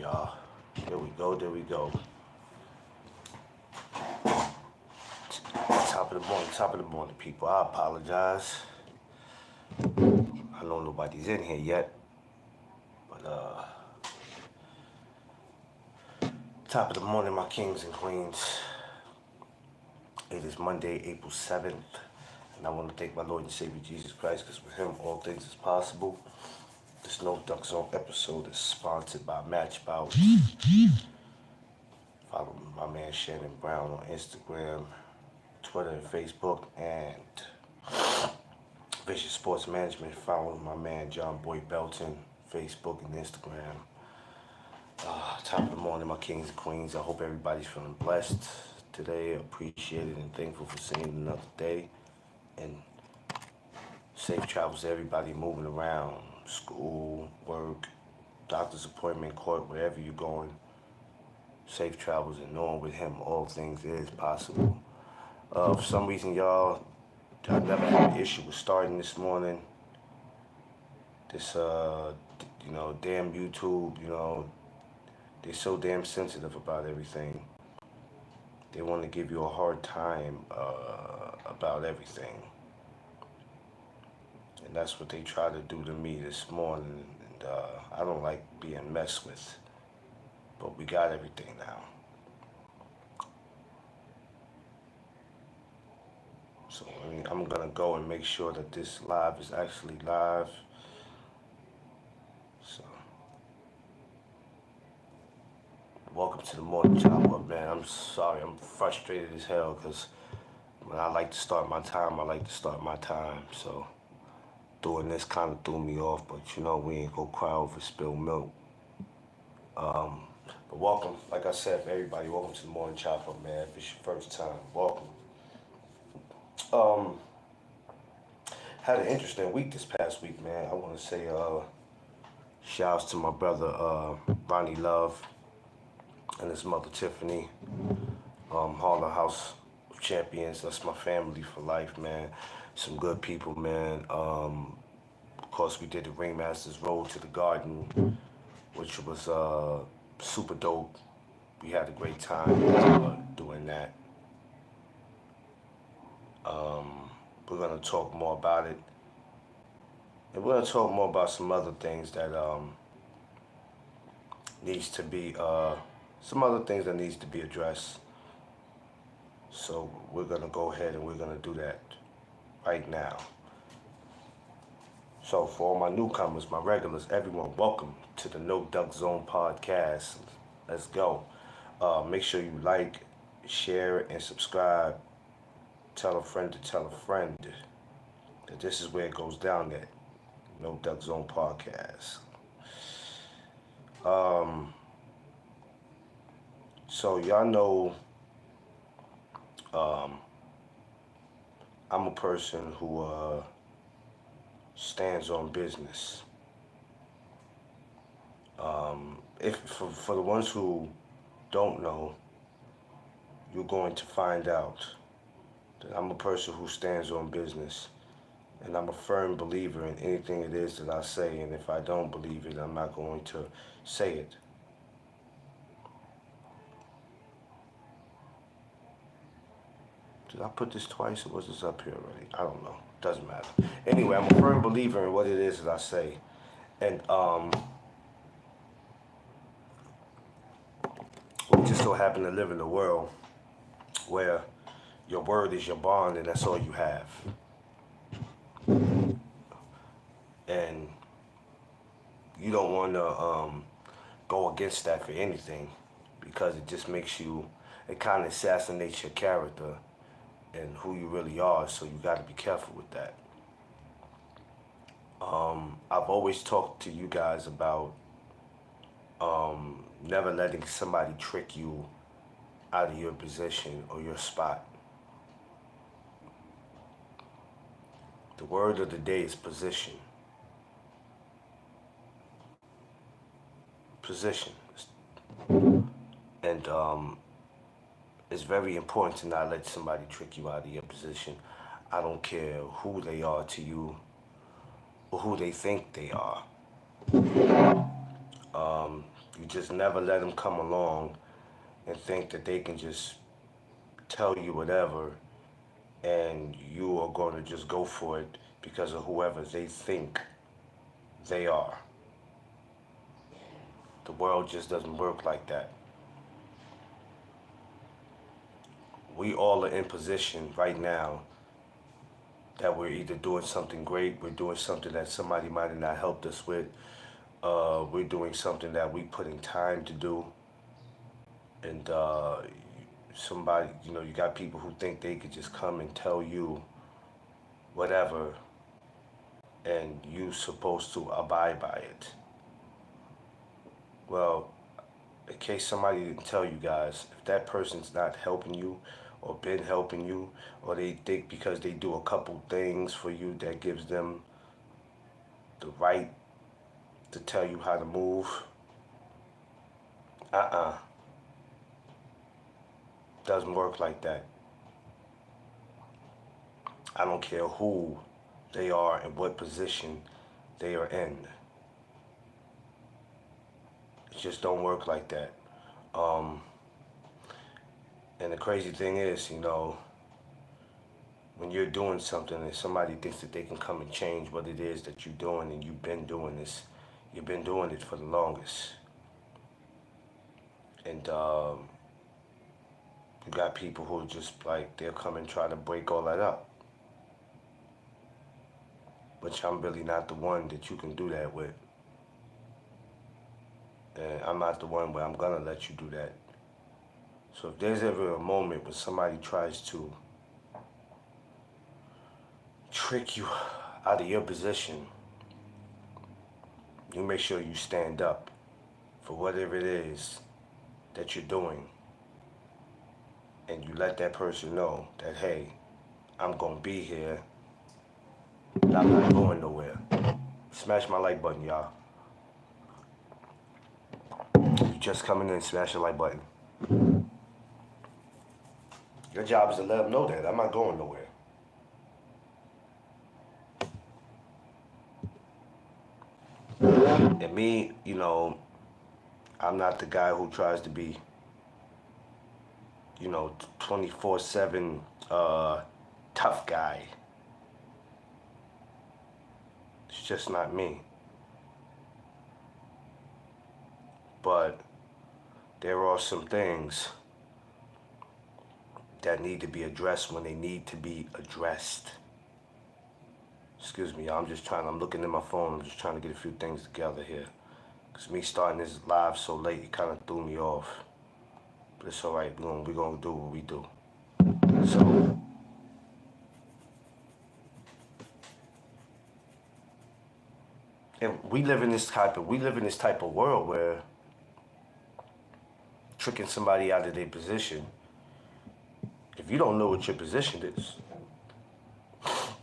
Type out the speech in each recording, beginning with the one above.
y'all. There we go. Top of the morning, people. I apologize. I know nobody's in here yet, but top of the morning, my kings and queens. It is Monday, April 7th, and I want to thank my Lord and Savior Jesus Christ, because with him all things is possible. This No Duck Zone episode is sponsored by Matchbout. Follow my man Shannon Brown on Instagram, Twitter, and Facebook, and Vicious Sports Management. Follow my man John Boy Belton, Facebook and Instagram. Top of the morning, my kings and queens. I hope everybody's feeling blessed today, appreciated and thankful for seeing another day, and safe travels to everybody moving around, school, work, doctor's appointment, court, wherever you're going. Safe travels, and knowing with him all things is possible. For some reason, y'all, I never had an issue with starting this morning. This, damn YouTube, they're so damn sensitive about everything. They want to give you a hard time about everything. And that's what they try to do to me this morning. And I don't like being messed with. But we got everything now. So I'm going to go and make sure that this live is actually live. So, welcome to the morning chop up, man. I'm sorry, I'm frustrated as hell, because when I like to start my time, I like to start my time. So doing this kind of threw me off, but we ain't gonna cry over spilled milk. But welcome, like I said, everybody, welcome to the morning chop up, man. If it's your first time, welcome. Had an interesting week this past week, man. I want to say shouts to my brother Ronnie Love and his mother Tiffany, Harlem House of Champions. That's my family for life, man. Some good people, man. Of course, we did the Ringmasters Road to the Garden, which was super dope. We had a great time doing that. We're going to talk more about it. And we're going to talk more about some other things that needs to be, addressed. So we're going to go ahead and we're going to do that right now. So for all my newcomers, my regulars, everyone, welcome to the No Duck Zone podcast. Let's go. Make sure you like, share, and subscribe. Tell a friend to tell a friend that this is where it goes down at No Duck Zone podcast. So y'all know I'm a person who stands on business. If for the ones who don't know, you're going to find out that I'm a person who stands on business, and I'm a firm believer in anything it is that I say, and if I don't believe it, I'm not going to say it. Did I put this twice, or was this up here already? I don't know. Doesn't matter. Anyway, I'm a firm believer in what it is that I say. And we just so happen to live in a world where your word is your bond, and that's all you have. And you don't want to go against that for anything, because it just makes you, it kind of assassinates your character and who you really are, so you got to be careful with that. I've always talked to you guys about never letting somebody trick you out of your position or your spot. The word of the day is position. Position. And it's very important to not let somebody trick you out of your position. I don't care who they are to you or who they think they are. You just never let them come along and think that they can just tell you whatever and you are going to just go for it because of whoever they think they are. The world just doesn't work like that. We all are in position right now that we're either doing something great, we're doing something that somebody might have not helped us with, we're doing something that we put in time to do, and somebody, you got people who think they could just come and tell you whatever, and you supposed to abide by it. Well, in case somebody didn't tell you guys, if that person's not helping you or been helping you, or they think because they do a couple things for you that gives them the right to tell you how to move, doesn't work like that. I don't care who they are and what position they are in. It just don't work like that. And the crazy thing is, when you're doing something and somebody thinks that they can come and change what it is that you're doing, and you've been doing this, you've been doing it for the longest. And you got people who just like, they'll come and try to break all that up. Which I'm really not the one that you can do that with. And I'm not the one where I'm gonna let you do that. So if there's ever a moment when somebody tries to trick you out of your position, you make sure you stand up for whatever it is that you're doing. And you let that person know that, hey, I'm gonna be here, but I'm not going nowhere. Smash my like button, y'all. You just coming in, smash the like button. Your job is to let them know that I'm not going nowhere. And me, I'm not the guy who tries to be, 24/7 tough guy. It's just not me. But there are some things that need to be addressed when they need to be addressed. Excuse me, I'm looking at my phone, I'm just trying to get a few things together here. Because me starting this live so late, it kind of threw me off. But it's all right, we're gonna do what we do. So, and we live in this type of world where tricking somebody out of their position, if you don't know what your position is,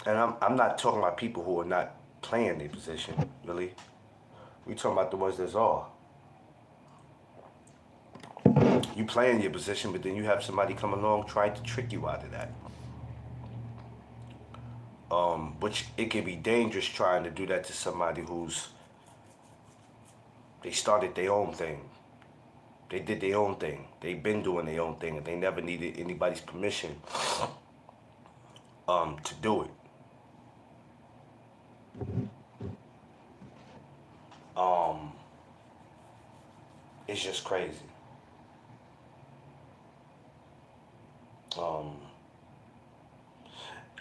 and I'm not talking about people who are not playing their position, really. We talking about the ones that's all. You playing your position, but then you have somebody come along trying to trick you out of that. Which it can be dangerous trying to do that to somebody they started their own thing. They did their own thing. They've been doing their own thing, and they never needed anybody's permission to do it. It's just crazy.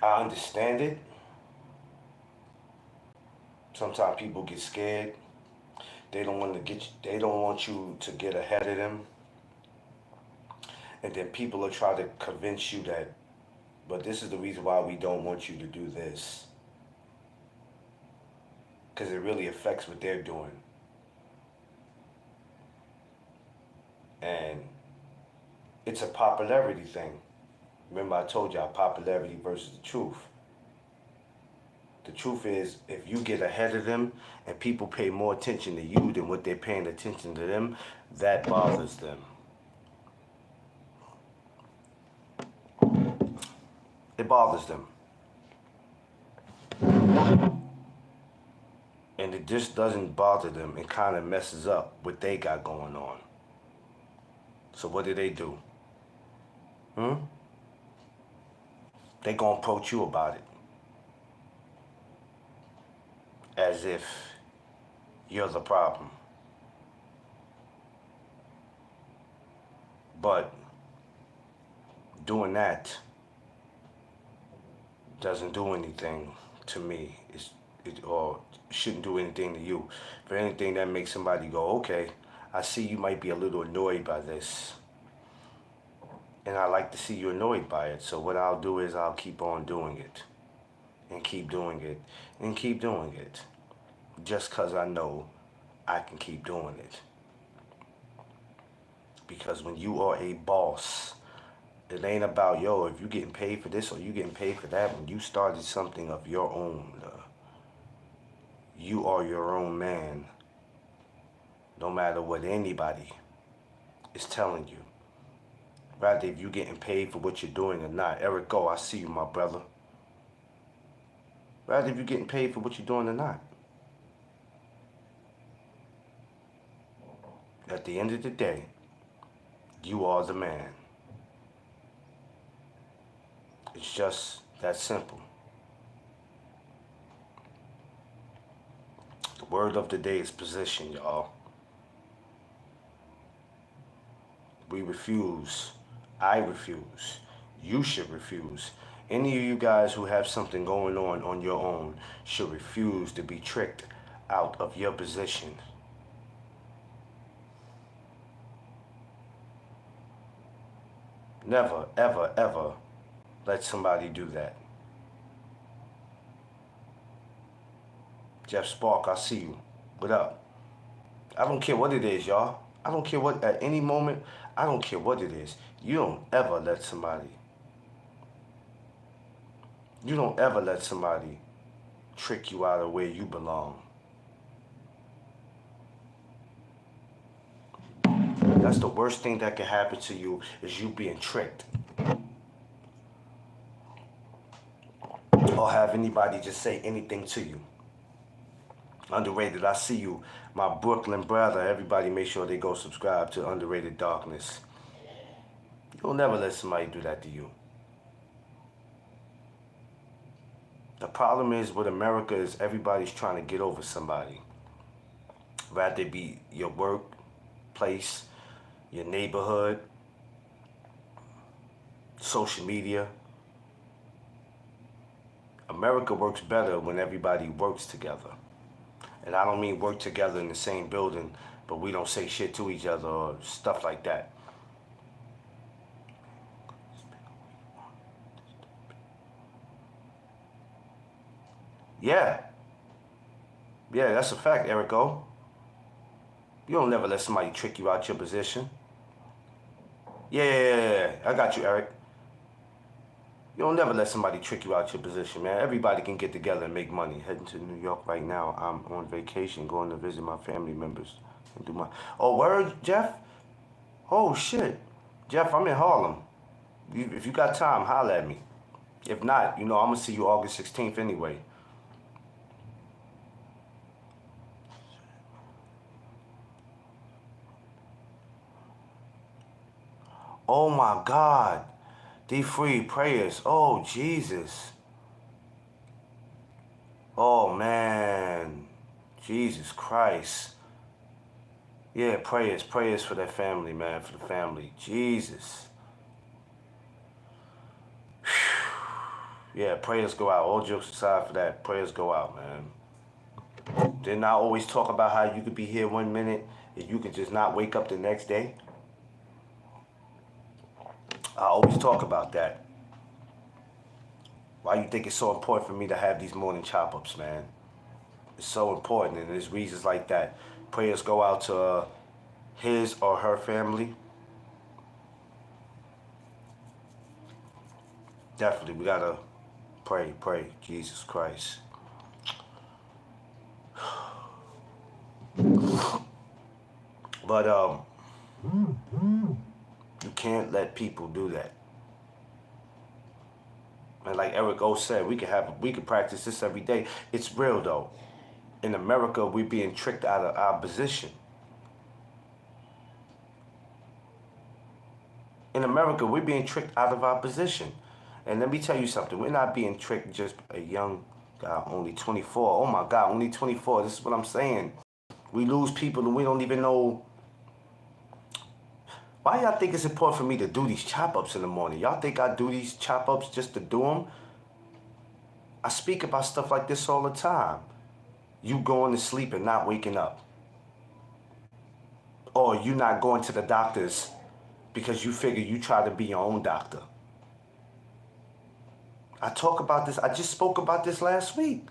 I understand it. Sometimes people get scared. They don't want you to get ahead of them. And then people will try to convince you that, but this is the reason why we don't want you to do this. Because it really affects what they're doing. And it's a popularity thing. Remember I told y'all popularity versus the truth. The truth is, if you get ahead of them and people pay more attention to you than what they're paying attention to them, that bothers them. It bothers them. And it just doesn't bother them. It kind of messes up what they got going on. So what do? They gonna approach you about it as if you're the problem. But doing that doesn't do anything to me. Or shouldn't do anything to you. If anything, that makes somebody go, okay, I see you might be a little annoyed by this. And I like to see you annoyed by it. So what I'll do is I'll keep on doing it. And keep doing it. And keep doing it. Just because I know I can keep doing it. Because when you are a boss, it ain't about, yo, if you getting paid for this or you getting paid for that. When you started something of your own, you are your own man. No matter what anybody is telling you. Rather if you getting paid for what you're doing or not. Eric Go, I see you, my brother. Rather if you're getting paid for what you're doing or not. At the end of the day, you are the man. It's just that simple. The word of the day is position, y'all. We refuse. I refuse. You should refuse. Any of you guys who have something going on your own should refuse to be tricked out of your position. Never, ever, ever let somebody do that. Jeff Spark, I see you. What up? I don't care what it is, y'all. I don't care what, at any moment, I don't care what it is. You don't ever let somebody trick you out of where you belong. That's the worst thing that can happen to you, is you being tricked. Or have anybody just say anything to you. Underrated, I see you. My Brooklyn brother, everybody make sure they go subscribe to Underrated Darkness. You'll never let somebody do that to you. The problem is with America is everybody's trying to get over somebody. Rather it be your workplace, your neighborhood, social media. America works better when everybody works together. And I don't mean work together in the same building, but we don't say shit to each other or stuff like that. Yeah. Yeah, that's a fact, Erico. You don't never let somebody trick you out your position. Yeah. I got you, Eric. You don't never let somebody trick you out your position, man. Everybody can get together and make money. Heading to New York right now. I'm on vacation, going to visit my family members. And do my... Oh, word, Jeff? Oh, shit. Jeff, I'm in Harlem. If you got time, holler at me. If not, I'm going to see you August 16th anyway. Oh, my God. D-Free prayers. Oh, Jesus. Oh, man. Jesus Christ. Yeah, prayers for that family, man, for the family. Jesus. Yeah, prayers go out. All jokes aside for that, prayers go out, man. Didn't I always talk about how you could be here 1 minute and you could just not wake up the next day? I always talk about that. Why you think it's so important for me to have these morning chop-ups, man? It's so important, and there's reasons like that. Prayers go out to his or her family. Definitely, we gotta pray, Jesus Christ. But, you can't let people do that. And like Eric O said, we could practice this every day. It's real though. In America, we're being tricked out of our position. In America, we're being tricked out of our position. And let me tell you something. We're not being tricked just a young guy, only 24. Oh my God, only 24. This is what I'm saying. We lose people and we don't even know. Why y'all think it's important for me to do these chop-ups in the morning? Y'all think I do these chop-ups just to do them? I speak about stuff like this all the time. You going to sleep and not waking up. Or you not going to the doctors because you figure you try to be your own doctor. I talk about this. I just spoke about this last week.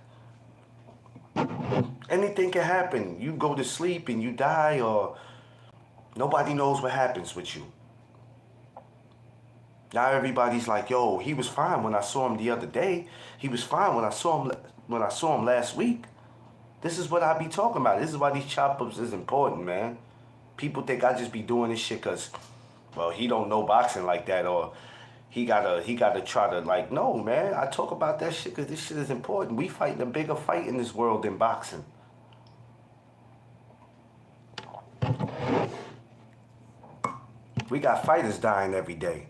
Anything can happen. You go to sleep and you die, or nobody knows what happens with you. Now everybody's like, yo, he was fine when I saw him the other day. He was fine when I saw him last week. This is what I be talking about. This is why these chop-ups is important, man. People think I just be doing this shit because, well, he don't know boxing like that, or he gotta try to, like, no, man. I talk about that shit because this shit is important. We fighting a bigger fight in this world than boxing. We got fighters dying every day.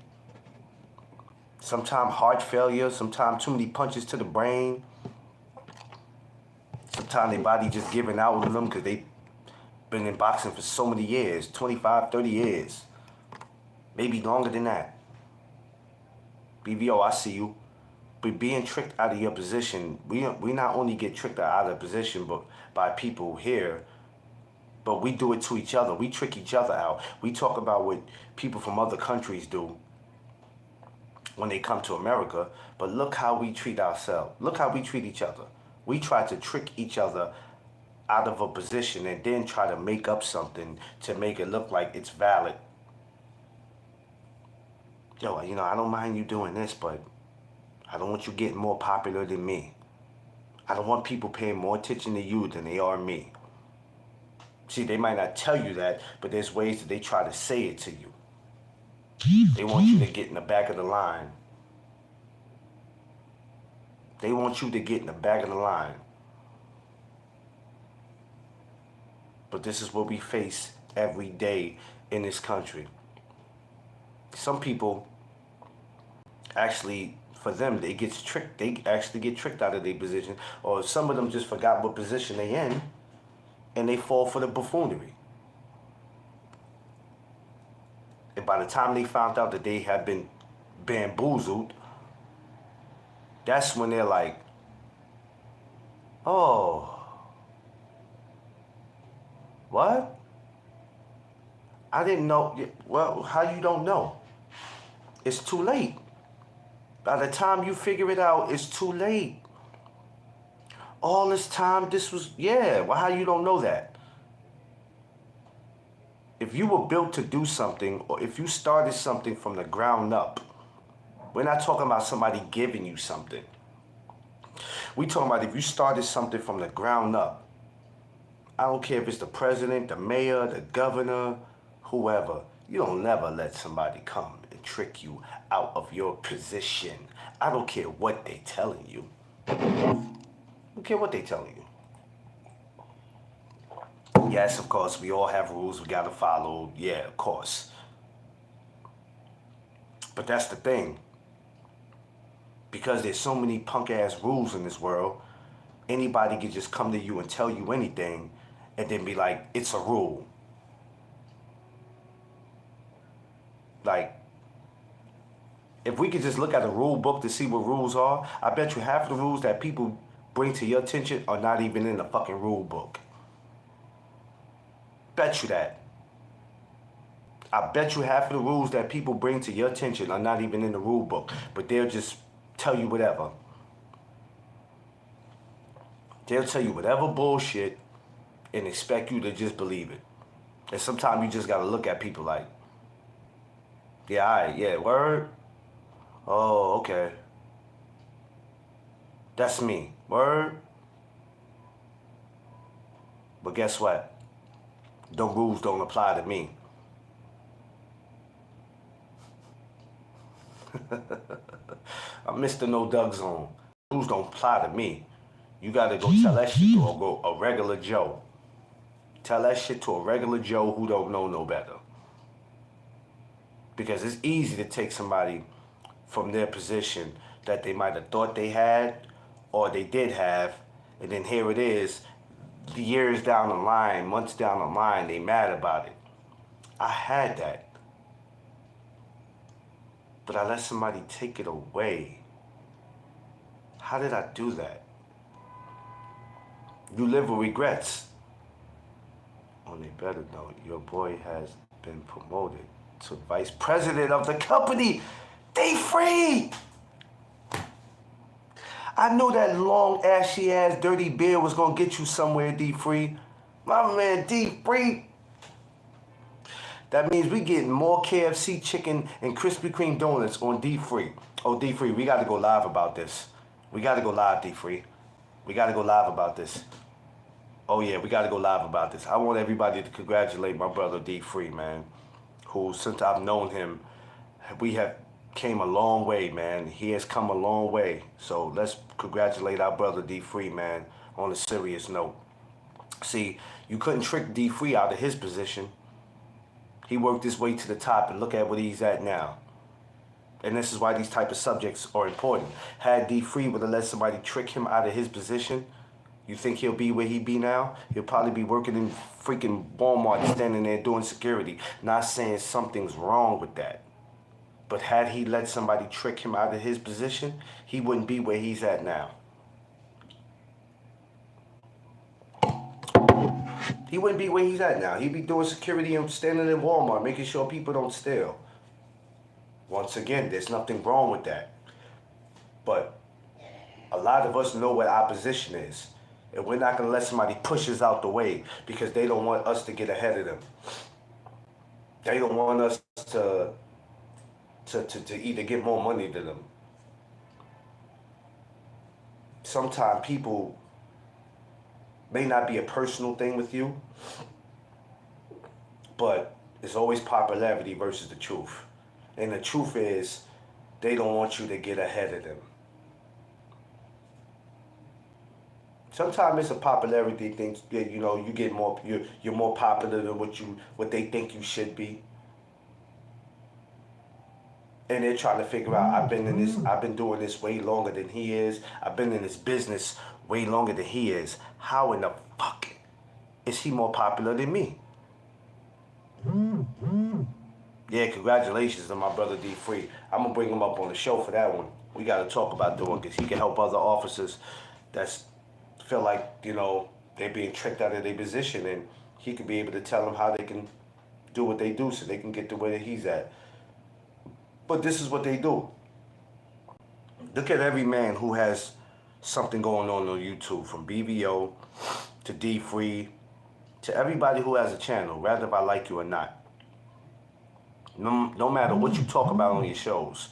Sometimes heart failure, sometimes too many punches to the brain. Sometimes their body just giving out on them because they been in boxing for so many years, 25, 30 years. Maybe longer than that. BVO, I see you. But being tricked out of your position, we not only get tricked out of position but by people here, but we do it to each other. We trick each other out. We talk about what people from other countries do when they come to America, but look how we treat ourselves. Look how we treat each other. We try to trick each other out of a position and then try to make up something to make it look like it's valid. Yo, you know, I don't mind you doing this, but I don't want you getting more popular than me. I don't want people paying more attention to you than they are me. See, they might not tell you that, but there's ways that they try to say it to you. They want you to get in the back of the line. They want you to get in the back of the line. But this is what we face every day in this country. Some people actually, for them, they get tricked. They actually get tricked out of their position. Or some of them just forgot what position they in, and they fall for the buffoonery. And by the time they found out that they had been bamboozled, that's when they're like, oh, what? I didn't know. Well, how you don't know? It's too late. By the time you figure it out, it's too late. All this time, this was, yeah, well, how you don't know that? If you were built to do something, or if you started something from the ground up, we're not talking about somebody giving you something. We're talking about if you started something from the ground up. I don't care if it's the president, the mayor, the governor, whoever. You don't never let somebody come and trick you out of your position. I don't care what they telling you. I don't care what they telling you. Yes, of course, we all have rules we gotta follow. Yeah, of course. But that's the thing. Because there's so many punk-ass rules in this world, anybody can just come to you and tell you anything and then be like, it's a rule. Like, if we could just look at a rule book to see what rules are, I bet you half of the rules that people bring to your attention are not even in the fucking rule book. Bet you that. I bet you half of the rules that people bring to your attention are not even in the rule book, but they'll just tell you whatever. They'll tell you whatever bullshit and expect you to just believe it. And sometimes you just gotta look at people like, yeah, all right, yeah, word? Oh, okay. That's me, word? But guess what? Those rules don't apply to me. I'm Mr. No Doug Zone. Rules don't apply to me. You gotta go tell that shit to a regular Joe. Tell that shit to a regular Joe who don't know no better. Because it's easy to take somebody from their position that they might have thought they had or they did have, and then here it is, years down the line, months down the line, they mad about it. I had that. But I let somebody take it away. How did I do that? You live with regrets. On a better note, your boy has been promoted to vice president of the company. They free! I know that long ashy ass dirty beard was gonna get you somewhere, D Free. My man D Free. That means we getting more KFC chicken and Krispy Kreme donuts on D Free. Oh, D Free, we gotta go live about this. We gotta go live, D Free. We gotta go live about this. Oh yeah, we gotta go live about this. I want everybody to congratulate my brother D Free, man. Who, since I've known him, we have came a long way, man. He has come a long way. So let's congratulate our brother D Free, man, on a serious note. See, you couldn't trick D Free out of his position. He worked his way to the top, and look at what he's at now. And this is why these type of subjects are important. Had D Free would have let somebody trick him out of his position, you think he'll be where he be now? He'll probably be working in freaking Walmart, standing there doing security. Not saying something's wrong with that. But had he let somebody trick him out of his position, he wouldn't be where he's at now. He wouldn't be where he's at now. He'd be doing security and standing in Walmart, making sure people don't steal. Once again, there's nothing wrong with that. But a lot of us know what our position is. And we're not going to let somebody push us out the way because they don't want us to get ahead of them. They don't want us to either get more money than them. Sometimes people may not be a personal thing with you, but it's always popularity versus the truth. And the truth is, they don't want you to get ahead of them. Sometimes it's a popularity thing. You know, you get more. You're more popular than what they think you should be. And they're trying to figure out. I've been doing this way longer than he is. I've been in this business way longer than he is. How in the fuck is he more popular than me? Yeah, congratulations to my brother D Free. I'm gonna bring him up on the show for that one. We gotta talk about doing because he can help other officers that's feel like, you know, they're being tricked out of their position, and he could be able to tell them how they can do what they do so they can get to where he's at. But this is what they do. Look at every man who has something going on YouTube, from BBO to D Free to everybody who has a channel, rather if I like you or not. No matter what you talk about on your shows,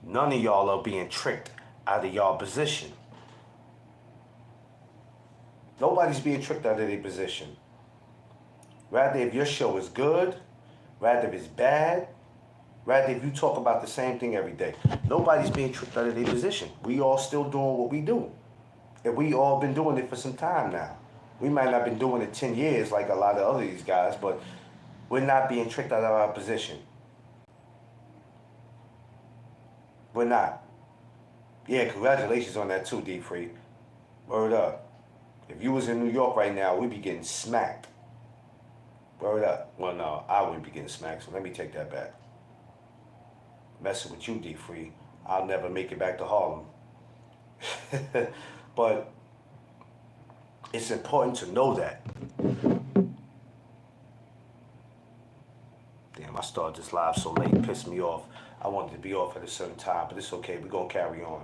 none of y'all are being tricked out of y'all position. Nobody's being tricked out of their position. Rather if your show is good, rather if it's bad, rather if you talk about the same thing every day. Nobody's being tricked out of their position. We all still doing what we do. And we all been doing it for some time now. We might not have been doing it 10 years like a lot of other these guys, but we're not being tricked out of our position. We're not. Yeah, congratulations on that too, D Free. Word up. If you was in New York right now, we'd be getting smacked. Word up. Well, no, I wouldn't be getting smacked, so let me take that back. Messing with you, D Free, I'll never make it back to Harlem. But it's important to know that. Damn, I started this live so late, it pissed me off. I wanted to be off at a certain time, but it's okay, we're gonna carry on.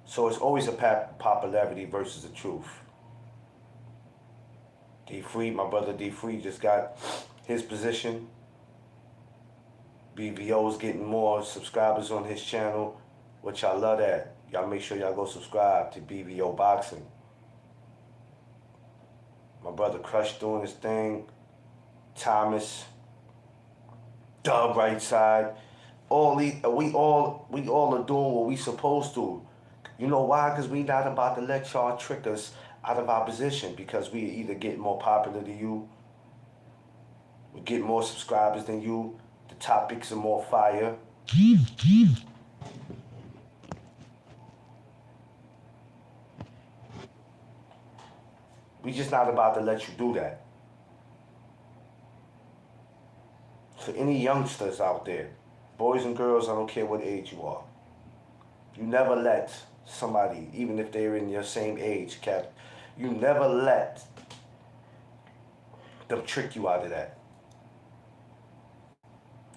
So it's always a popularity versus the truth. D Free, my brother D Free just got his position. BBO's getting more subscribers on his channel, which I love that. Y'all make sure y'all go subscribe to BBO Boxing. My brother Crush doing his thing. Thomas, Dub right side. We all are doing what we supposed to. You know why? Because we not about to let y'all trick us out of our position because we either get more popular than you, we get more subscribers than you, the topics are more fire. We just not about to let you do that. For any youngsters out there, boys and girls, I don't care what age you are, you never let somebody, even if they're in your same age, you never let them trick you out of that.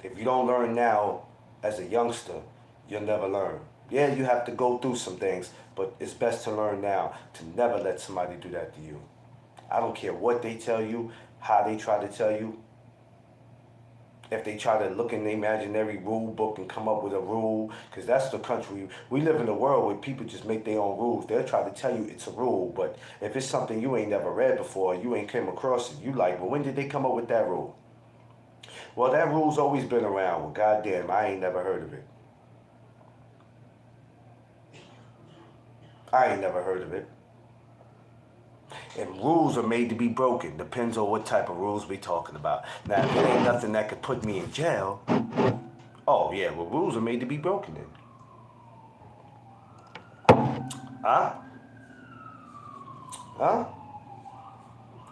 If you don't learn now as a youngster, you'll never learn. Yeah, you have to go through some things, but it's best to learn now to never let somebody do that to you. I don't care what they tell you, how they try to tell you. If they try to look in the imaginary rule book and come up with a rule, because that's the country. We live in a world where people just make their own rules. They'll try to tell you it's a rule, but if it's something you ain't never read before, you ain't came across it, you like, well, when did they come up with that rule? Well, that rule's always been around. Well, goddamn, I ain't never heard of it. I ain't never heard of it. And rules are made to be broken. Depends on what type of rules we talking about. Now, if it ain't nothing that could put me in jail, oh yeah, well, rules are made to be broken then. Huh? Huh?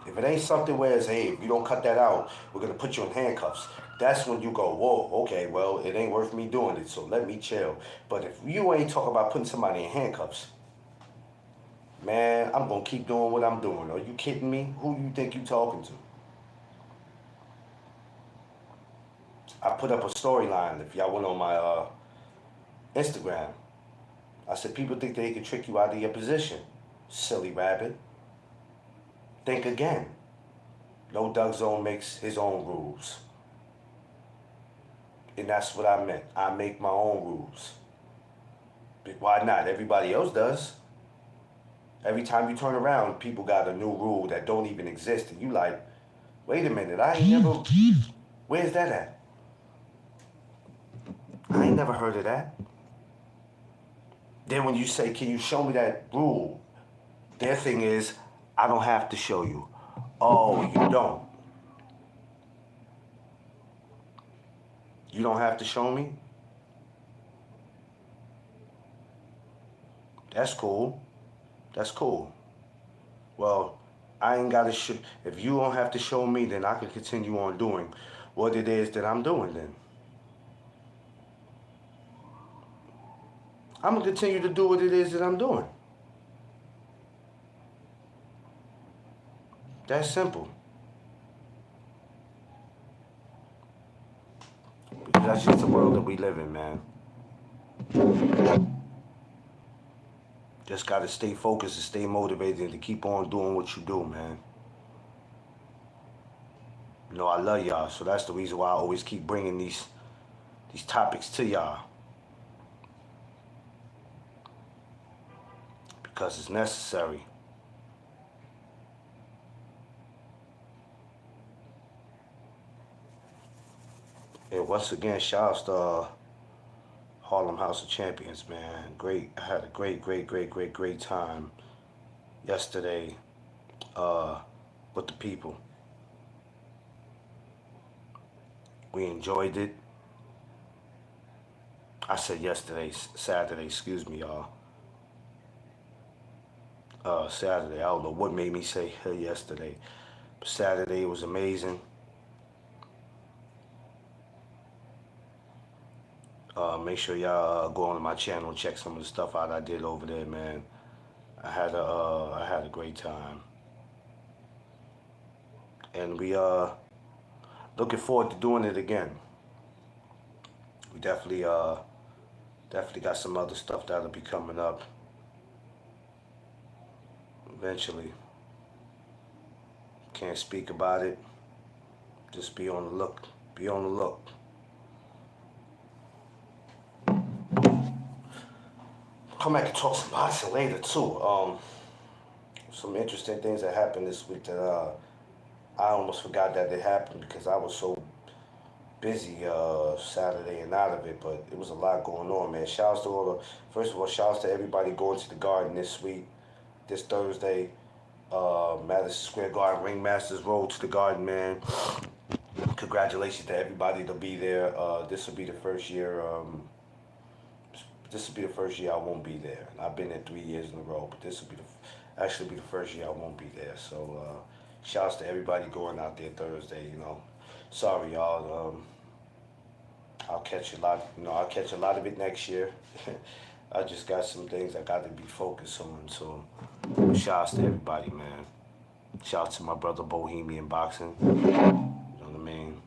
If it ain't something where it's, hey, if you don't cut that out, we're gonna put you in handcuffs. That's when you go, whoa, okay, well, it ain't worth me doing it, so let me chill. But if you ain't talking about putting somebody in handcuffs, man, I'm gonna keep doing what I'm doing. Are you kidding me? Who you think you talking to? I put up a storyline. If y'all went on my Instagram, I said people think they can trick you out of your position. Silly rabbit. Think again. No Doug Zone makes his own rules. And that's what I meant. I make my own rules. But why not? Everybody else does. Every time you turn around, people got a new rule that don't even exist. And you like, wait a minute, I ain't never, where's that at? I ain't never heard of that. Then when you say, can you show me that rule? Their thing is, I don't have to show you. Oh, you don't. You don't have to show me? That's cool. That's cool. Well, I ain't got to if you don't have to show me, then I can continue on doing what it is that I'm doing then. I'm going to continue to do what it is that I'm doing. That's simple. Because that's just the world that we live in, man. Just got to stay focused and stay motivated and to keep on doing what you do, man. You know, I love y'all, so that's the reason why I always keep bringing these topics to y'all. Because it's necessary. And once again, shout out to Harlem House of Champions, man. Great. I had a great time yesterday with the people. We enjoyed it. I said yesterday, Saturday, excuse me, y'all. Saturday, I don't know what made me say yesterday. But Saturday was amazing. Make sure y'all go on my channel and check some of the stuff out I did over there, man. I had a great time, and we looking forward to doing it again. We definitely got some other stuff that'll be coming up eventually. Can't speak about it. Just be on the look. Be on the look. Come back and talk some boxing later too. Some interesting things that happened this week that I almost forgot that they happened because I was so busy Saturday and out of it, but it was a lot going on, man. Shouts to all the, first of all, shouts to everybody going to the Garden this week, this Thursday. Madison Square Garden, Ringmasters Road to the Garden, man. Congratulations to everybody to be there. This will be the first year. This will be the first year I won't be there. And I've been there 3 years in a row, but this will be actually be the first year I won't be there. So, shouts to everybody going out there Thursday. You know, sorry y'all. I'll catch a lot. You know, I'll catch a lot of it next year. I just got some things I got to be focused on. So, shouts to everybody, man. Shouts to my brother Bohemian Boxing. You know what I mean?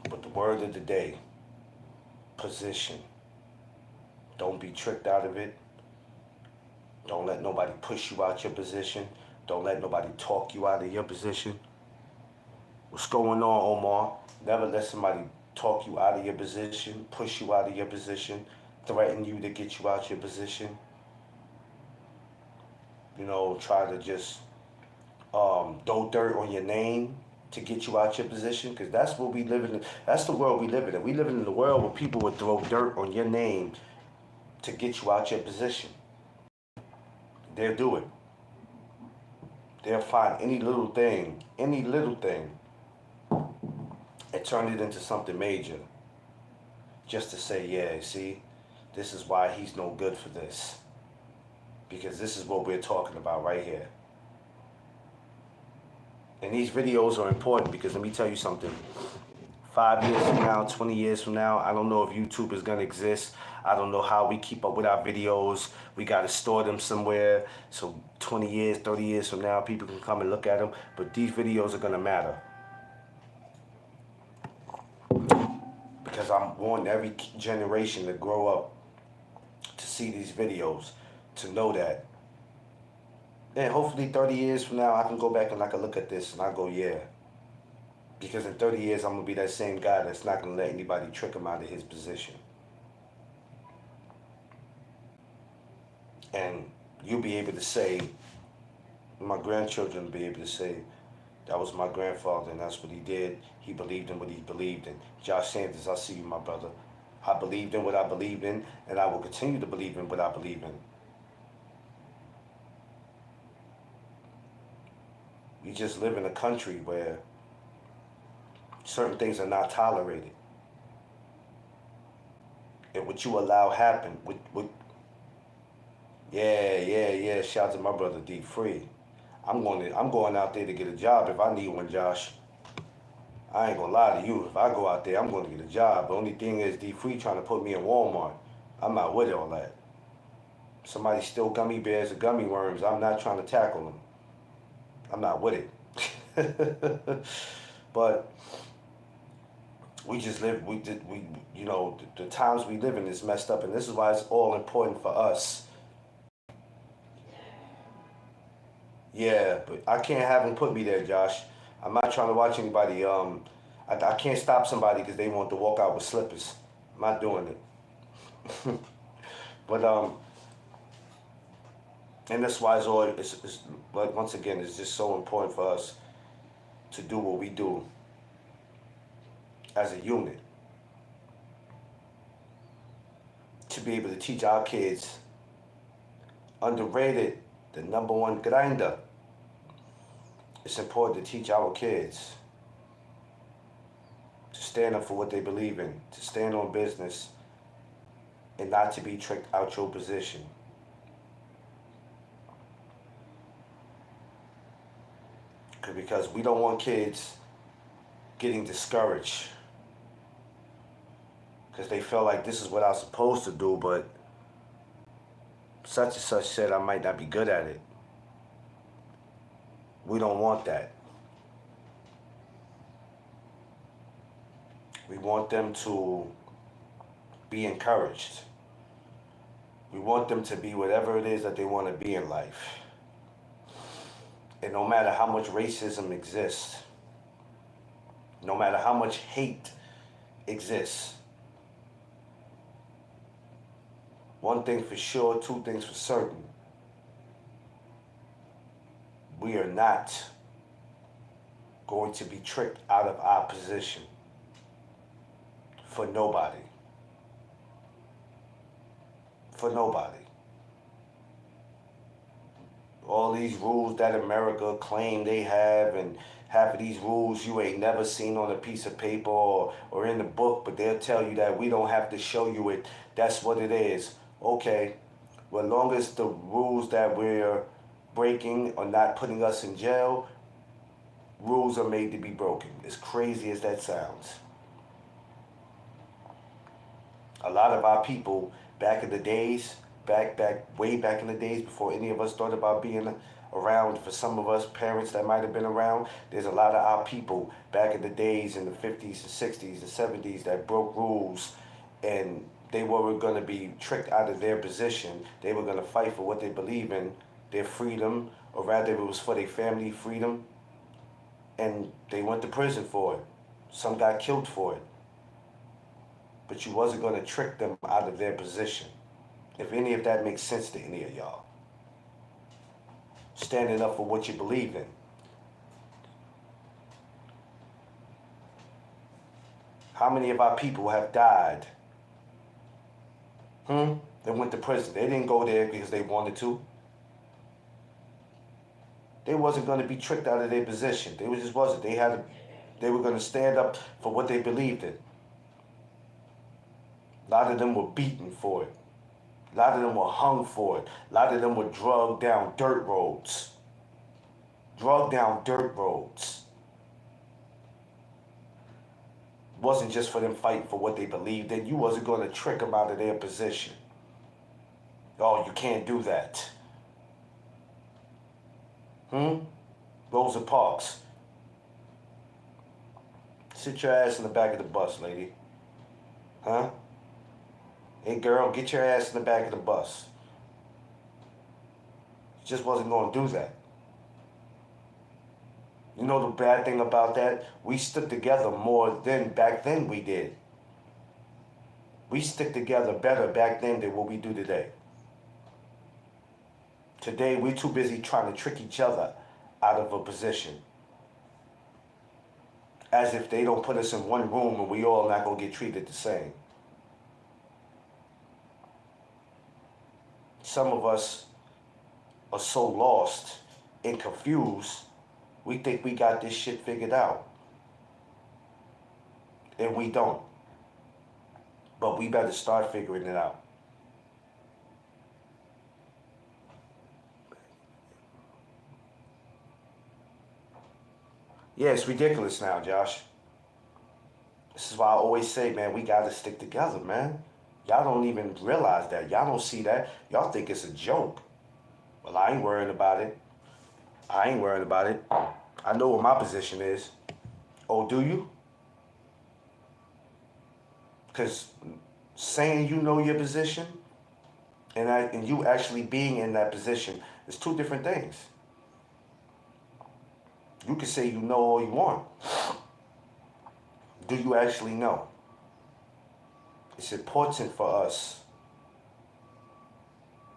But the word of the day, position. Don't be tricked out of it. Don't let nobody push you out your position. Don't let nobody talk you out of your position. What's going on, Omar? Never let somebody talk you out of your position, push you out of your position, threaten you to get you out your position. You know, try to just throw dirt on your name to get you out your position, because that's what we live in. That's the world we live in. We live in the world where people would throw dirt on your name to get you out your position. They'll do it. They'll find any little thing, and turn it into something major, just to say, yeah, see, this is why he's no good for this. Because this is what we're talking about right here. And these videos are important because let me tell you something. 5 years from now, 20 years from now, I don't know if YouTube is gonna exist. I don't know how we keep up with our videos. We gotta store them somewhere. So 20 years, 30 years from now, people can come and look at them. But these videos are gonna matter. Because I'm wanting every generation to grow up to see these videos, to know that. And hopefully 30 years from now, I can go back and I can look at this and I go, yeah. Because in 30 years, I'm going to be that same guy that's not going to let anybody trick him out of his position. And you'll be able to say, my grandchildren will be able to say, that was my grandfather and that's what he did. He believed in what he believed in. Josh Sanders, I see you, my brother. I believed in what I believed in, and I will continue to believe in what I believe in. We just live in a country where certain things are not tolerated. And what you allow happen, yeah. Shout out to my brother D Free. I'm going out there to get a job if I need one, Josh. I ain't gonna lie to you. If I go out there, I'm gonna get a job. The only thing is D Free trying to put me in Walmart. I'm not with all that. Somebody steal gummy bears or gummy worms. I'm not trying to tackle them. I'm not with it. But we just live. We you know the times we live in is messed up, and this is why it's all important for us. Yeah, but I can't have them put me there, Josh. I'm not trying to watch anybody. I can't stop somebody because they want to walk out with slippers. I'm not doing it. But and that's why it's like once again, it's just so important for us to do what we do as a unit, to be able to teach our kids underrated, the number one grinder. It's important to teach our kids to stand up for what they believe in, to stand on business, and not to be tricked out your position. Because we don't want kids getting discouraged because they feel like this is what I'm supposed to do, but such and such said I might not be good at it. We don't want that. We want them to be encouraged. We want them to be whatever it is that they want to be in life. And no matter how much racism exists, no matter how much hate exists, One thing for sure, two things for certain. We are not going to be tricked out of our position for nobody. For nobody. All these rules that America claim they have, and half of these rules you ain't never seen on a piece of paper or in the book, but they'll tell you that we don't have to show you it. That's what it is. Okay, well, as long as the rules that we're breaking are not putting us in jail, rules are made to be broken. As crazy as that sounds. A lot of our people back in the days, way back in the days before any of us thought about being around, for some of us parents that might have been around, there's a lot of our people back in the days in the 50s and 60s and 70s that broke rules, and they were going to be tricked out of their position. They were going to fight for what they believe in, their freedom, or rather it was for their family freedom, and they went to prison for it. Some got killed for it. But you wasn't going to trick them out of their position. If any of that makes sense to any of y'all. Standing up for what you believe in. How many of our people have died? They went to prison. They didn't go there because they wanted to. They wasn't going to be tricked out of their position. They just wasn't. They were going to stand up for what they believed in. A lot of them were beaten for it. A lot of them were hung for it. A lot of them were drugged down dirt roads. Drugged down dirt roads. It wasn't just for them fighting for what they believed in. You wasn't going to trick them out of their position. Oh, you can't do that. Rosa Parks. Sit your ass in the back of the bus, lady. Huh? Hey girl, get your ass in the back of the bus. Just wasn't going to do that. You know the bad thing about that? We stuck together more back then we did. We stick together better back then than what we do today. Today we're too busy trying to trick each other out of a position. As if they don't put us in one room and we all not going to get treated the same. Some of us are so lost and confused, we think we got this shit figured out. And we don't. But we better start figuring it out. Yeah, it's ridiculous now, Josh. This is why I always say, man, we got to stick together, man. Y'all don't even realize that. Y'all don't see that. Y'all think it's a joke. Well, I ain't worrying about it. I ain't worrying about it. I know what my position is. Oh, do you? Because saying you know your position and you actually being in that position is two different things. You can say you know all you want. Do you actually know? It's important for us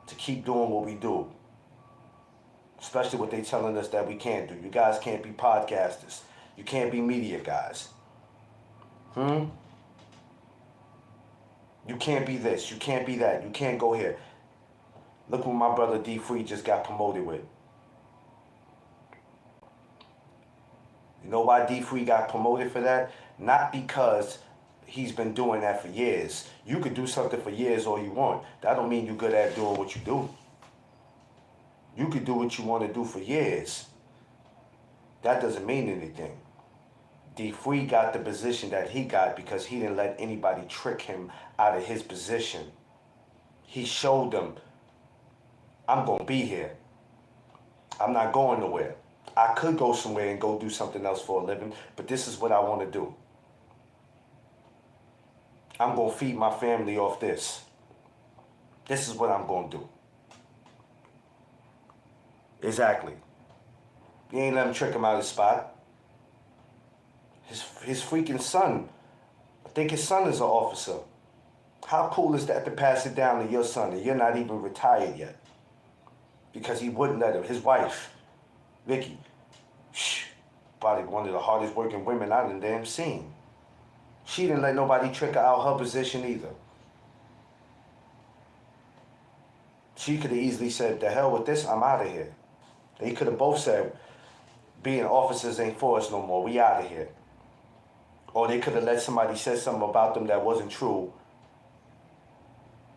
to keep doing what we do. Especially what they're telling us that we can't do. You guys can't be podcasters. You can't be media guys. You can't be this. You can't be that. You can't go here. Look what my brother D Free just got promoted with. You know why D Free got promoted for that? Not because he's been doing that for years. You could do something for years all you want. That don't mean you're good at doing what you do. You could do what you want to do for years. That doesn't mean anything. D Free got the position that he got because he didn't let anybody trick him out of his position. He showed them, I'm going to be here. I'm not going nowhere. I could go somewhere and go do something else for a living, but this is what I want to do. I'm going to feed my family off this. This is what I'm going to do. Exactly. You ain't let him trick him out of his spot. His freaking son, I think his son is an officer. How cool is that to pass it down to your son and you're not even retired yet? Because he wouldn't let him. His wife, Vicky, probably one of the hardest working women I done damn seen. She didn't let nobody trick her out her position either. She could have easily said, the hell with this, I'm out of here. They could have both said, being officers ain't for us no more, we out of here. Or they could have let somebody say something about them that wasn't true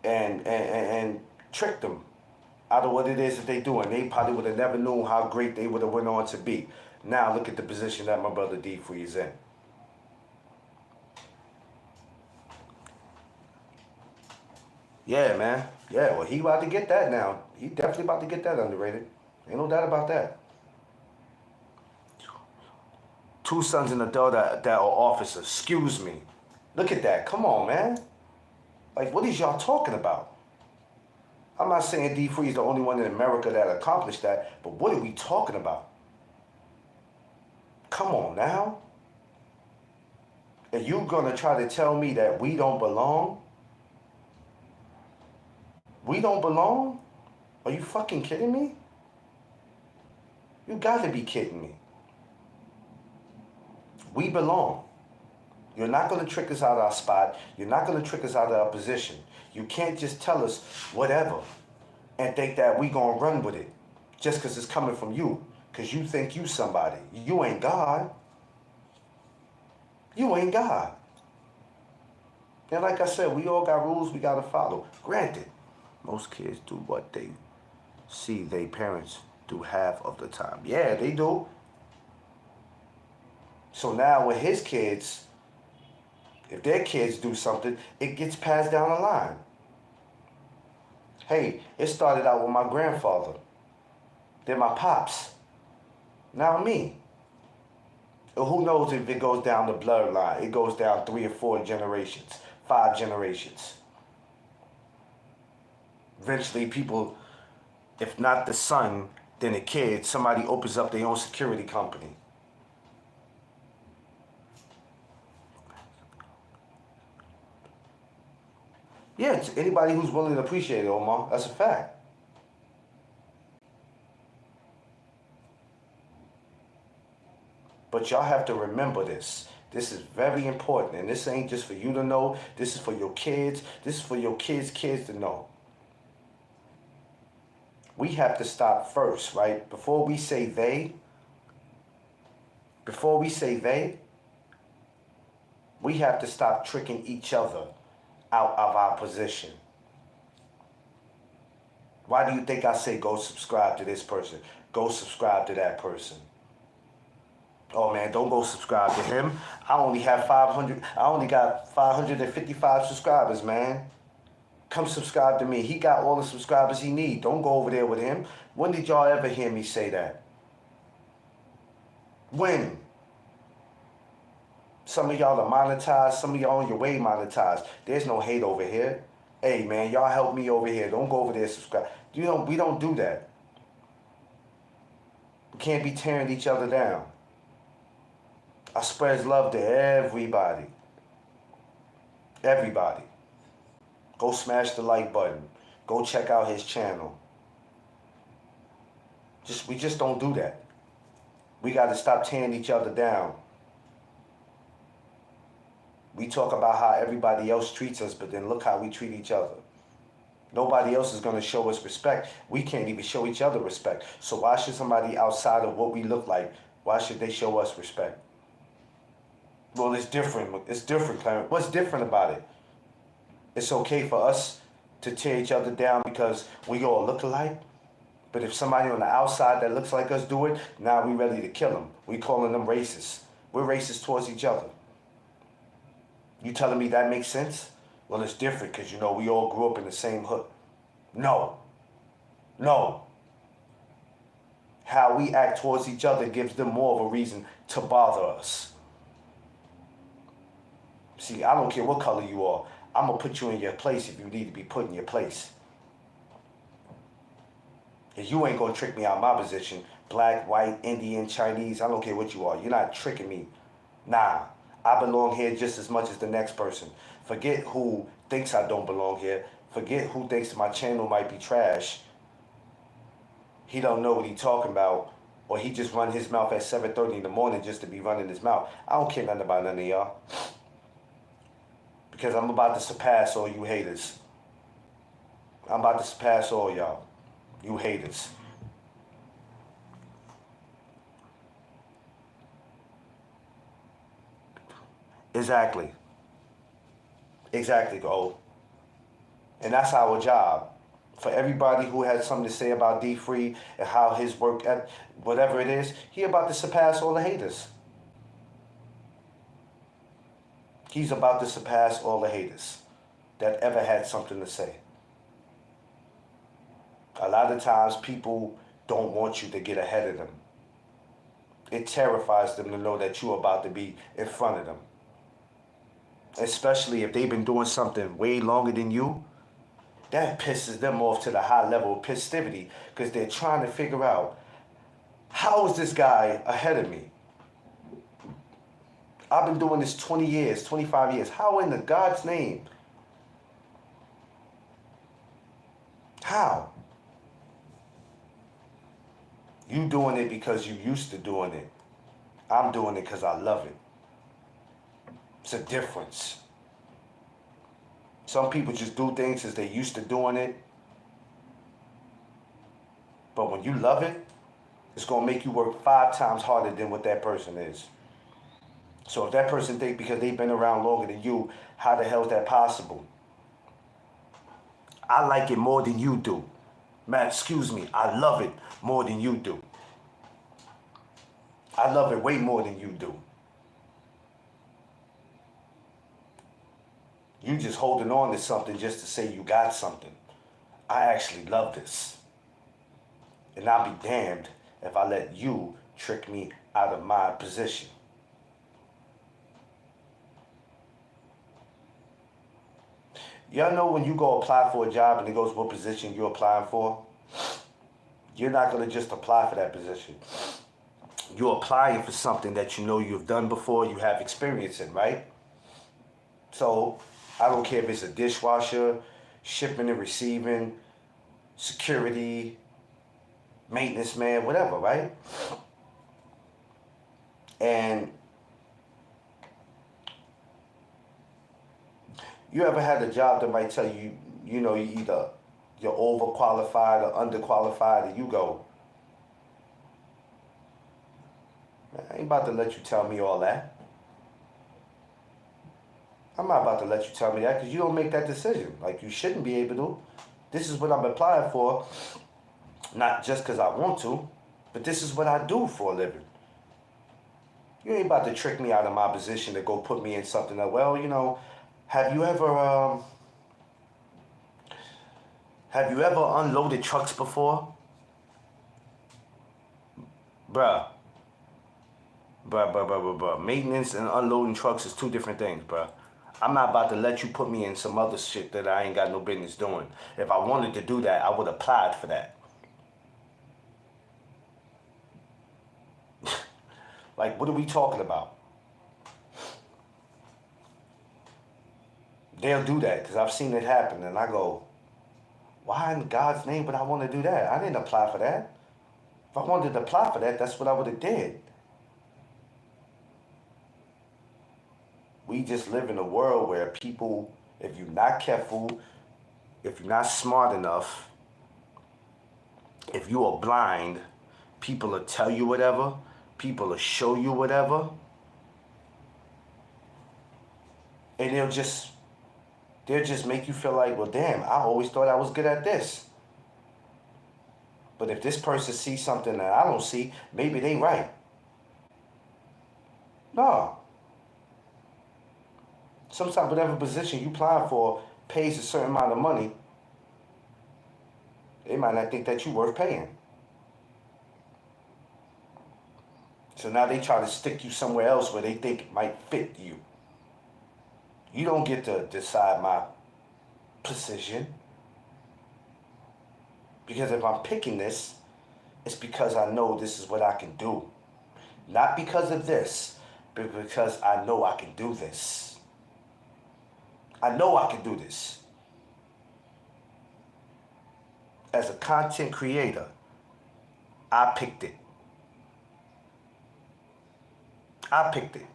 and tricked them out of what it is that they do. And they probably would have never known how great they would have went on to be. Now look at the position that my brother D Free is in. Yeah, man. Yeah, well, he about to get that now. He definitely about to get that underrated. Ain't no doubt about that. 2 sons and a daughter that are officers. Excuse me. Look at that. Come on, man. Like, what is y'all talking about? I'm not saying D Free is the only one in America that accomplished that, but what are we talking about? Come on now. Are you gonna try to tell me that we don't belong? We don't belong? Are you fucking kidding me? You gotta be kidding me. We belong. You're not gonna trick us out of our spot. You're not gonna trick us out of our position. You can't just tell us whatever and think that we gonna run with it just because it's coming from you, because you think you somebody. You ain't God. You ain't God. And like I said, we all got rules we gotta follow. Granted, most kids do what they see their parents do half of the time. Yeah, they do. So now with his kids, if their kids do something, it gets passed down the line. Hey, it started out with my grandfather, then my pops, now me. Who knows if it goes down the bloodline? It goes down 3 or 4 generations, 5 generations. Eventually people, if not the son, then the kid, somebody opens up their own security company. Yeah, it's anybody who's willing to appreciate it, Omar. That's a fact. But y'all have to remember this. This is very important. And this ain't just for you to know. This is for your kids. This is for your kids' kids to know. We have to stop first, right? Before we say they, we have to stop tricking each other out of our position. Why do you think I say go subscribe to this person? Go subscribe to that person. Oh man, don't go subscribe to him. I only got 555 subscribers, man. Come subscribe to me. He got all the subscribers he need. Don't go over there with him. When did y'all ever hear me say that? When? Some of y'all are monetized. Some of y'all on your way monetized. There's no hate over here. Hey man, y'all help me over here. Don't go over there subscribe. We don't do that. We can't be tearing each other down. I spread love to everybody. Everybody. Go smash the like button. Go check out his channel. We just don't do that. We got to stop tearing each other down. We talk about how everybody else treats us, but then look how we treat each other. Nobody else is going to show us respect. We can't even show each other respect. So why should somebody outside of what we look like, why should they show us respect? Well, it's different. It's different, Clarence. What's different about it? It's okay for us to tear each other down because we all look alike. But if somebody on the outside that looks like us do it, now we ready to kill them. We calling them racist. We're racist towards each other. You telling me that makes sense? Well, it's different because, we all grew up in the same hood. No. How we act towards each other gives them more of a reason to bother us. See, I don't care what color you are. I'm going to put you in your place if you need to be put in your place. And you ain't going to trick me out of my position. Black, white, Indian, Chinese, I don't care what you are. You're not tricking me. Nah, I belong here just as much as the next person. Forget who thinks I don't belong here. Forget who thinks my channel might be trash. He don't know what he talking about, or he just run his mouth at 7:30 in the morning just to be running his mouth. I don't care nothing about none of y'all, because I'm about to surpass all you haters. I'm about to surpass all y'all, you haters. Exactly. Exactly, go. And that's our job. For everybody who has something to say about D Free and how his work, whatever it is, he about to surpass all the haters. He's about to surpass all the haters that ever had something to say. A lot of times people don't want you to get ahead of them. It terrifies them to know that you're about to be in front of them. Especially if they've been doing something way longer than you. That pisses them off to the high level of festivity, because they're trying to figure out, how is this guy ahead of me? I've been doing this 20 years, 25 years. How in the God's name? How? You doing it because you used to doing it. I'm doing it because I love it. It's a difference. Some people just do things because they used to doing it. But when you love it, it's going to make you work 5 times harder than what that person is. So if that person think because they've been around longer than you, how the hell is that possible? I like it more than you do. Man, excuse me, I love it more than you do. I love it way more than you do. You just holding on to something just to say you got something. I actually love this. And I'll be damned if I let you trick me out of my position. Y'all know when you go apply for a job and it goes what position you're applying for? You're not going to just apply for that position. You're applying for something that you know you've done before, you have experience in, right? So I don't care if it's a dishwasher, shipping and receiving, security, maintenance man, whatever, right? And you ever had a job that might tell you, you know, you're overqualified or underqualified, and you go, I ain't about to let you tell me all that. I'm not about to let you tell me that, because you don't make that decision. Like, you shouldn't be able to. This is what I'm applying for, not just because I want to, but this is what I do for a living. You ain't about to trick me out of my position to go put me in something that, well, you know, have you ever unloaded trucks before? Bruh. Maintenance and unloading trucks is 2 different things, bruh. I'm not about to let you put me in some other shit that I ain't got no business doing. If I wanted to do that, I would have applied for that. Like, what are we talking about? They'll do that, because I've seen it happen, and I go, why in God's name would I want to do that? I didn't apply for that. If I wanted to apply for that, that's what I would have did. We just live in a world where people, if you're not careful, if you're not smart enough, if you are blind, people will tell you whatever, people will show you whatever, and they'll just make you feel like, well, damn, I always thought I was good at this. But if this person sees something that I don't see, maybe they right. No. Sometimes whatever position you apply for pays a certain amount of money, they might not think that you're worth paying. So now they try to stick you somewhere else where they think it might fit you. You don't get to decide my position. Because if I'm picking this, it's because I know this is what I can do. Not because of this, but because I know I can do this. I know I can do this. As a content creator, I picked it. I picked it.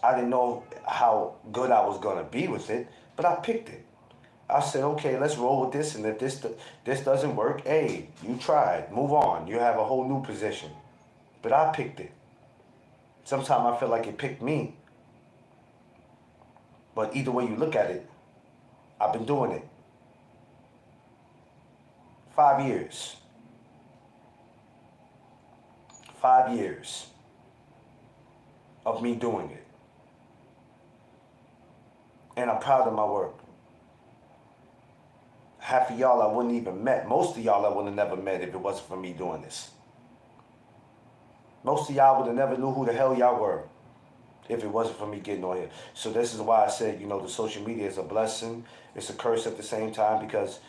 I didn't know how good I was gonna be with it, but I picked it. I said, okay, let's roll with this, and if this doesn't work, hey, you tried, move on. You have a whole new position. But I picked it. Sometimes I feel like it picked me, but either way you look at it, I've been doing it. 5 years. 5 years of me doing it. And I'm proud of my work. Half of y'all I wouldn't even met. Most of y'all I would have never met if it wasn't for me doing this. Most of y'all would have never knew who the hell y'all were if it wasn't for me getting on here. So this is why I said, the social media is a blessing. It's a curse at the same time, because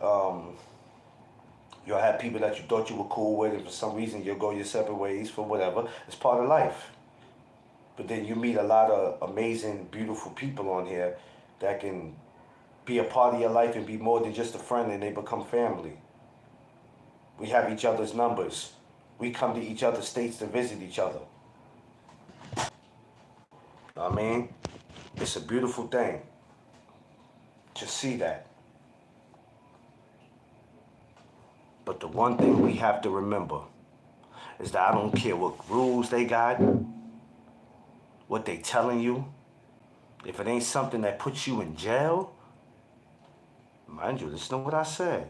you'll have people that you thought you were cool with, and for some reason you'll go your separate ways for whatever. It's part of life. But then you meet a lot of amazing, beautiful people on here that can be a part of your life and be more than just a friend, and they become family. We have each other's numbers. We come to each other's states to visit each other. I mean, it's a beautiful thing to see that. But the one thing we have to remember is that I don't care what rules they got, what they telling you. If it ain't something that puts you in jail, mind you, listen to what I said.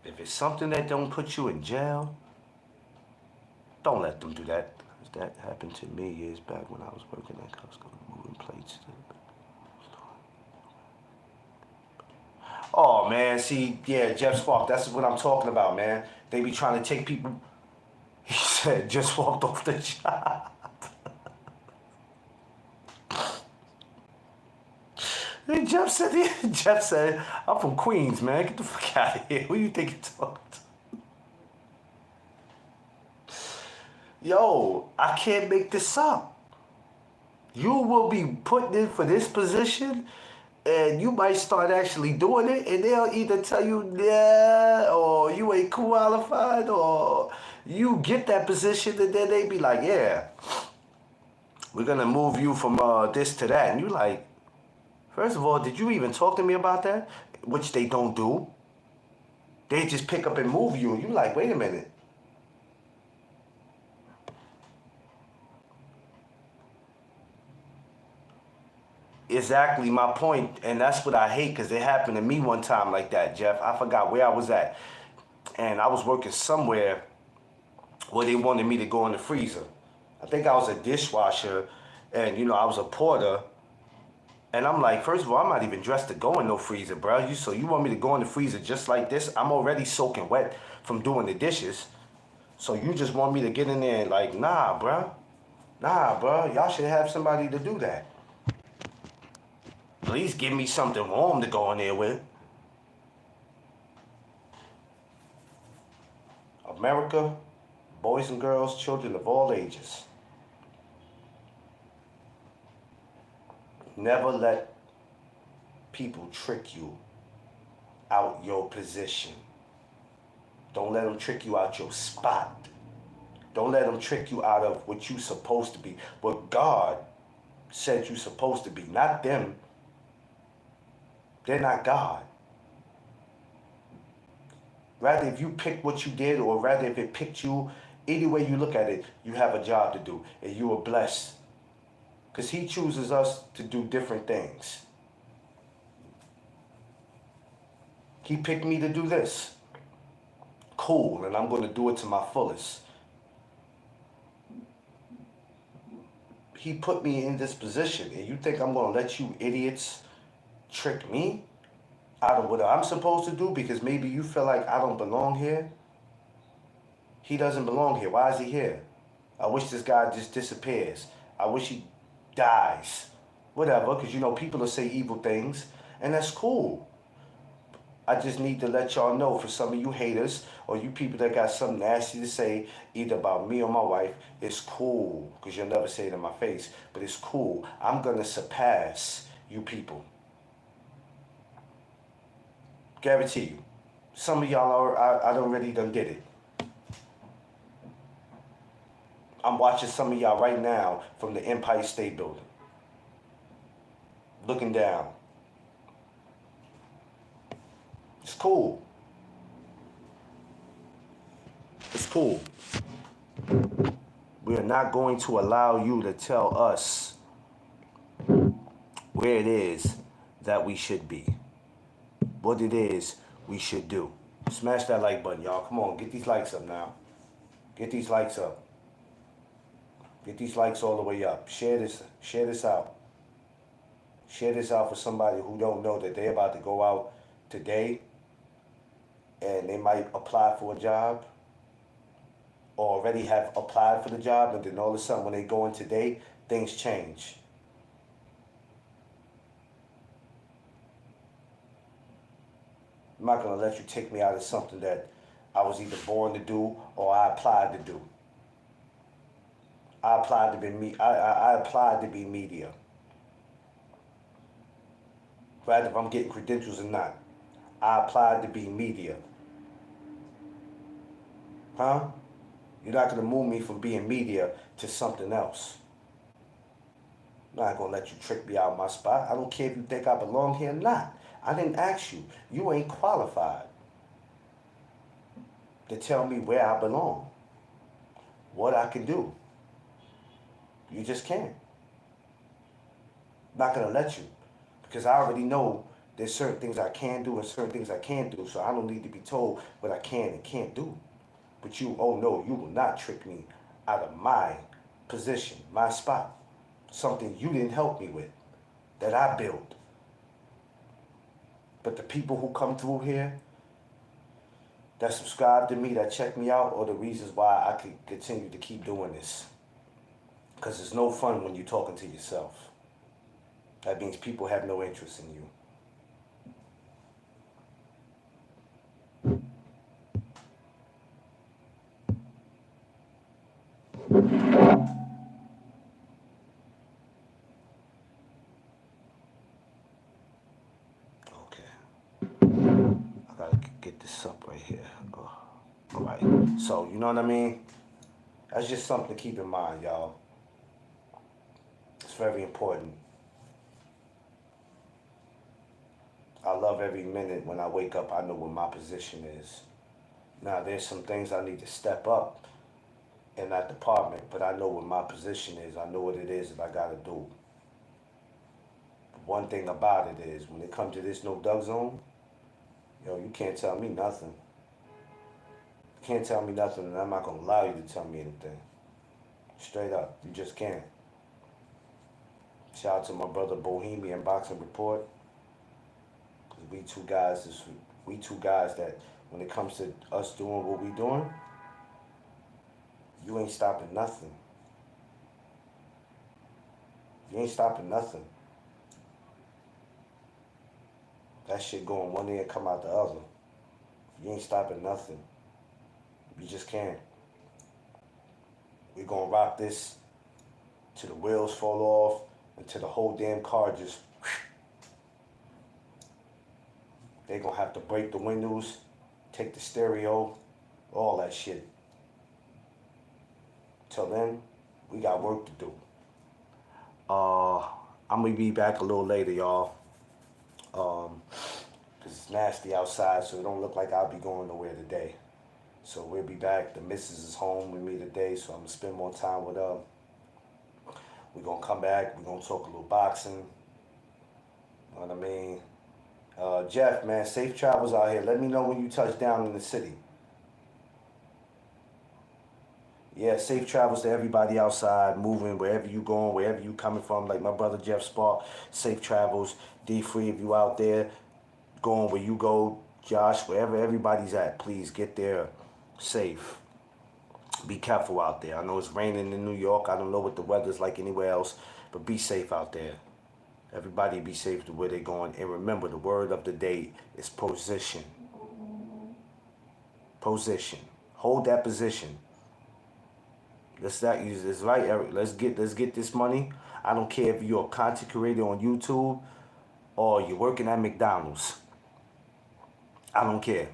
If it's something that don't put you in jail, don't let them do that. That happened to me years back when I was working at Costco, moving plates. Oh man, see, yeah, Jeff Spark, that's what I'm talking about, man. They be trying to take people. He said, just walked off the job. And Jeff said, I'm from Queens, man. Get the fuck out of here. Who you think you're talking to? Yo, I can't make this up. You will be put in for this position, and you might start actually doing it, and they'll either tell you, yeah, or you ain't qualified, or you get that position, and then they be like, yeah, we're gonna move you from this to that. And you like, first of all, did you even talk to me about that? Which they don't do. They just pick up and move you, and you like, wait a minute. Exactly my point, and that's what I hate, because it happened to me one time like that, Jeff. I forgot where I was at, and I was working somewhere where they wanted me to go in the freezer. I think I was a dishwasher, and I was a porter, and I'm like, first of all, I'm not even dressed to go in no freezer, bro. So you want me to go in the freezer just like this? I'm already soaking wet from doing the dishes, so you just want me to get in there and like, nah, bro. Nah, bro. Y'all should have somebody to do that. At least give me something warm to go in there with. America, boys and girls, children of all ages. Never let people trick you out your position. Don't let them trick you out your spot. Don't let them trick you out of what you're supposed to be. What God said you're supposed to be, not them. They're not God. Rather, if you pick what you did, or rather if it picked you, any way you look at it, you have a job to do, and you are blessed. Because he chooses us to do different things. He picked me to do this. Cool, and I'm going to do it to my fullest. He put me in this position, and you think I'm going to let you idiots trick me out of what I'm supposed to do because maybe you feel like I don't belong here? He doesn't belong here. Why is he here? I wish this guy just disappears. I wish he dies. Whatever, because people will say evil things, and that's cool. I just need to let y'all know, for some of you haters or you people that got something nasty to say either about me or my wife, it's cool, because you'll never say it in my face, but it's cool. I'm going to surpass you people. Guarantee you. Some of y'all I already done did it. I'm watching some of y'all right now from the Empire State Building. Looking down. It's cool. It's cool. We are not going to allow you to tell us where it is that we should be. What it is we should do. Smash that like button, y'all. Come on, get these likes up now. Get these likes up. Get these likes all the way up. Share this out. Share this out for somebody who don't know that they're about to go out today and they might apply for a job or already have applied for the job, and then all of a sudden when they go in today, things change. I'm not going to let you take me out of something that I was either born to do or I applied to do. I applied to be media. Rather, if I'm getting credentials or not, I applied to be media. Huh? You're not going to move me from being media to something else. I'm not going to let you trick me out of my spot. I don't care if you think I belong here or not. I didn't ask you. You ain't qualified to tell me where I belong, what I can do. You just can't. I'm not going to let you, because I already know there's certain things I can do and certain things I can't do, so I don't need to be told what I can and can't do. But you, oh no, you will not trick me out of my position, my spot, something you didn't help me with, that I built. But the people who come through here, that subscribe to me, that check me out, are the reasons why I can continue to keep doing this. Because it's no fun when you're talking to yourself. That means people have no interest in you. I gotta get this up right here. Oh, all right. So, you know what I mean? That's just something to keep in mind, y'all. It's very important. I love every minute when I wake up, I know what my position is. Now, there's some things I need to step up in that department, but I know what my position is. I know what it is that I gotta do. One thing about it is, when it comes to this no duck zone, yo, you can't tell me nothing. You can't tell me nothing, and I'm not gonna allow you to tell me anything. Straight up, you just can't. Shout out to my brother Bohemian Boxing Report. Cause we two guys that, when it comes to us doing what we doing, you ain't stopping nothing. You ain't stopping nothing. That shit going one ear and come out the other. You ain't stopping nothing. You just can't. We gonna rock this till the wheels fall off, until the whole damn car just. They gonna have to break the windows, take the stereo, all that shit. Till then, we got work to do. I'm gonna be back a little later, y'all. Cause it's nasty outside, so it don't look like I'll be going nowhere today. So we'll be back. The missus is home with me today, so I'm gonna spend more time with her. We're gonna come back. We're gonna talk a little boxing. You know what I mean? Jeff, man, safe travels out here. Let me know when you touch down in the city. Yeah, safe travels to everybody outside, moving, wherever you going, wherever you coming from. Like my brother Jeff Spark, safe travels. D-Free, if you out there, going where you go. Josh, wherever everybody's at, please get there safe. Be careful out there. I know it's raining in New York. I don't know what the weather's like anywhere else, but be safe out there. Everybody be safe to where they're going. And remember, the word of the day is position. Position. Hold that position. Let's not use this, right, Eric? Let's get this money. I don't care if you're a content creator on YouTube or you're working at McDonald's. I don't care.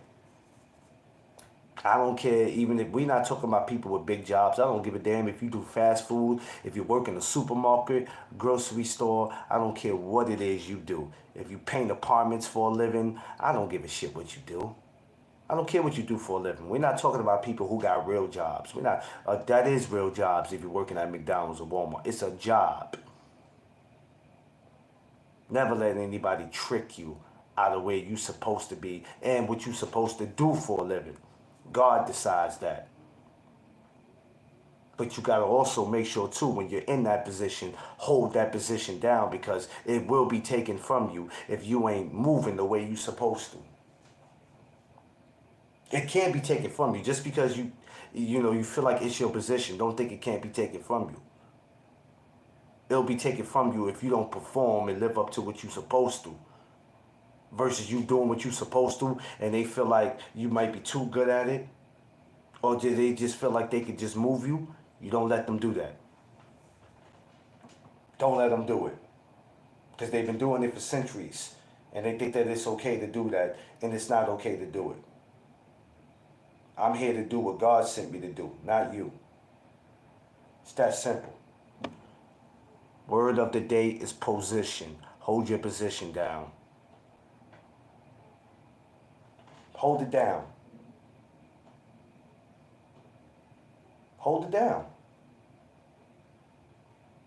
I don't care even if we're not talking about people with big jobs. I don't give a damn if you do fast food, if you work in a supermarket, grocery store. I don't care what it is you do. If you paint apartments for a living, I don't give a shit what you do. I don't care what you do for a living. We're not talking about people who got real jobs. We're not. That is real jobs if you're working at McDonald's or Walmart. It's a job. Never let anybody trick you out of where you're supposed to be and what you're supposed to do for a living. God decides that. But you got to also make sure, too, when you're in that position, hold that position down because it will be taken from you if you ain't moving the way you're supposed to. It can't be taken from you just because you feel like it's your position. Don't think it can't be taken from you. It'll be taken from you if you don't perform and live up to what you're supposed to. Versus you doing what you're supposed to and they feel like you might be too good at it. Or they just feel like they could just move you. You don't let them do that. Don't let them do it. Because they've been doing it for centuries. And they think that it's okay to do that. And it's not okay to do it. I'm here to do what God sent me to do, not you. It's that simple. Word of the day is position. Hold your position down. Hold it down. Hold it down.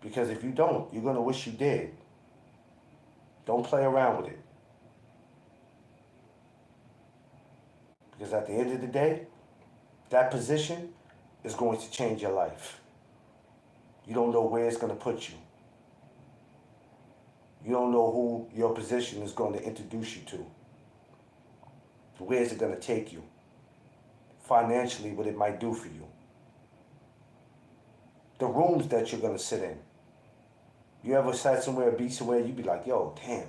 Because if you don't, you're going to wish you did. Don't play around with it. Because at the end of the day, that position is going to change your life. You don't know where it's going to put you. You don't know who your position is going to introduce you to. Where is it going to take you? Financially, what it might do for you. The rooms that you're going to sit in. You ever sat somewhere, be somewhere, you be like, yo, damn,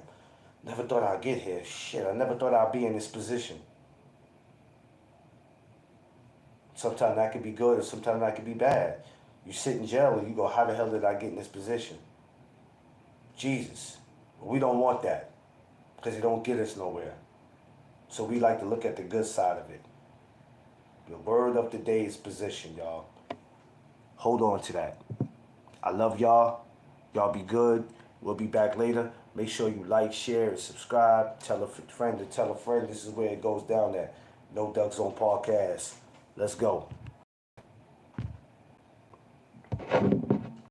never thought I'd get here. Shit, I never thought I'd be in this position. Sometimes that could be good, or sometimes that could be bad. You sit in jail and you go, how the hell did I get in this position? Jesus. But we don't want that because it don't get us nowhere. So we like to look at the good side of it. The word of the day is position, y'all. Hold on to that. I love y'all. Y'all be good. We'll be back later. Make sure you like, share, and subscribe. Tell a friend to tell a friend. This is where it goes down at No Duck Zone Podcast. Let's go.